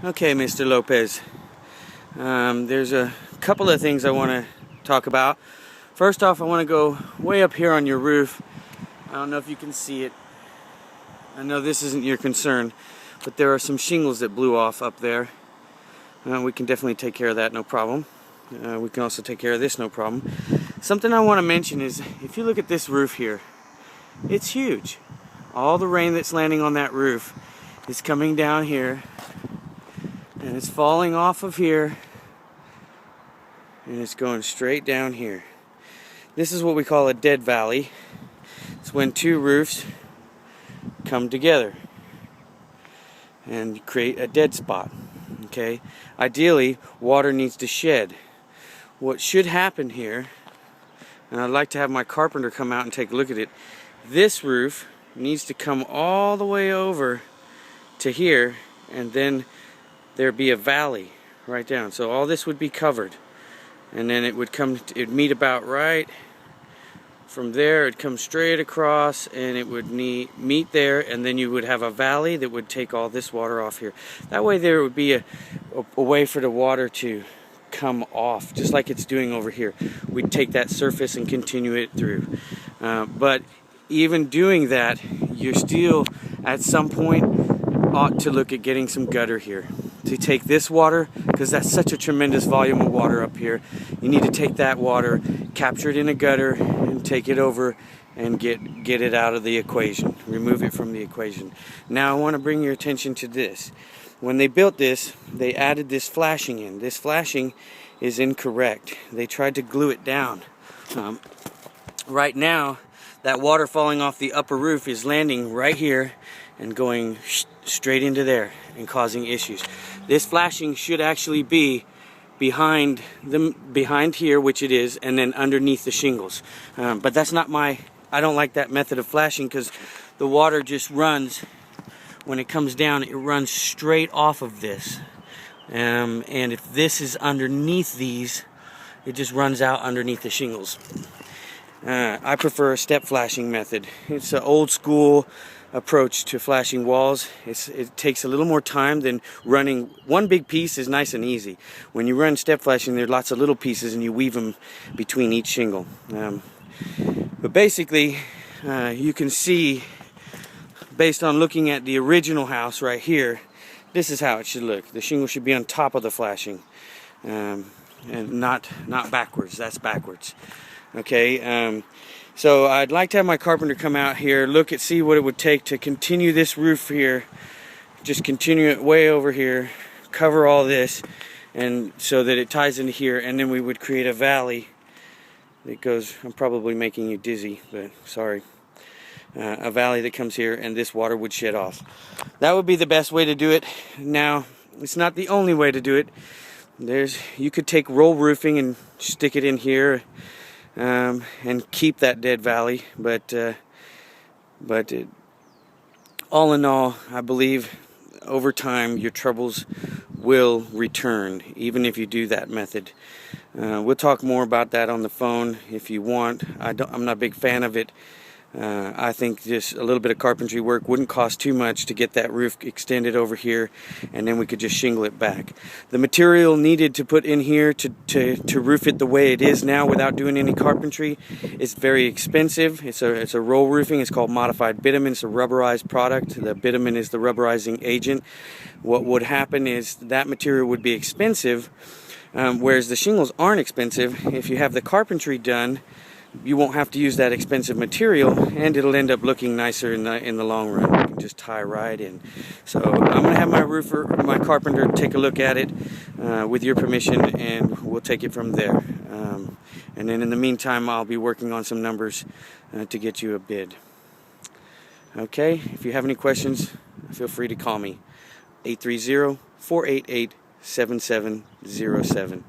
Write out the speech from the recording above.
Okay, Mr. Lopez. There's a couple of things I want to talk about. First off, I want to go way up here on your roof. I don't know if you can see it. I know this isn't your concern, but there are some shingles that blew off up there. We can definitely take care of that, no problem. We can also take care of this, no problem. Something I want to mention is, if you look at this roof here, it's huge. All the rain that's landing on that roof is coming down here, and it's falling off of here, and it's going straight down here. This is what we call a dead valley. It's when two roofs come together and create a dead spot. Okay? Ideally, water needs to shed. What should happen here, and I'd like to have my carpenter come out and take a look at it, this roof needs to come all the way over to here, and then there'd be a valley right down. So all this would be covered, and then it'd meet about right from there. It'd come straight across, and it would meet there, and then you would have a valley that would take all this water off here. That way there would be a way for the water to come off, just like it's doing over here. We'd take that surface and continue it through. But even doing that, you're still at some point ought to look at getting some gutter here to take this water, because that's such a tremendous volume of water up here. You need to take that water, capture it in a gutter, and take it over and get it out of the equation, remove it from the equation. Now I want to bring your attention to this. When they built this, they added this flashing in. This flashing is incorrect. They tried to glue it down. Right now, that water falling off the upper roof is landing right here and going straight into there and causing issues. This flashing should actually be behind here, which it is, and then underneath the shingles. But that's not I don't like that method of flashing, because the water just runs, when it comes down, it runs straight off of this. And if this is underneath these, it just runs out underneath the shingles. I prefer a step flashing method. It's an old school approach to flashing walls. It takes a little more time than running. One big piece is nice and easy. When you run step flashing, there are lots of little pieces, and you weave them between each shingle. But basically, you can see, based on looking at the original house right here, this is how it should look. The shingle should be on top of the flashing, and not backwards. That's backwards. Okay, so I'd like to have my carpenter come out here, see what it would take to continue this roof here. Just continue it way over here, cover all this, and so that it ties into here, and then we would create a valley that goes, I'm probably making you dizzy, but sorry. A valley that comes here, and this water would shed off. That would be the best way to do it. Now, it's not the only way to do it. You could take roll roofing and stick it in here, and keep that dead valley, but all in all, I believe over time your troubles will return, even if you do that method. We'll talk more about that on the phone if you want. I'm not a big fan of it. I think just a little bit of carpentry work wouldn't cost too much to get that roof extended over here, and then we could just shingle it back. The material needed to put in here to roof it the way it is now without doing any carpentry is very expensive. It's a roll roofing. It's called modified bitumen. It's a rubberized product. The bitumen is the rubberizing agent. What would happen is that material would be expensive, whereas the shingles aren't expensive. If you have the carpentry done, you won't have to use that expensive material, and it'll end up looking nicer in the long run. You can just tie right in. So I'm going to have my carpenter take a look at it with your permission, and we'll take it from there. And then in the meantime, I'll be working on some numbers to get you a bid. Okay, if you have any questions, feel free to call me. 830-488-7707.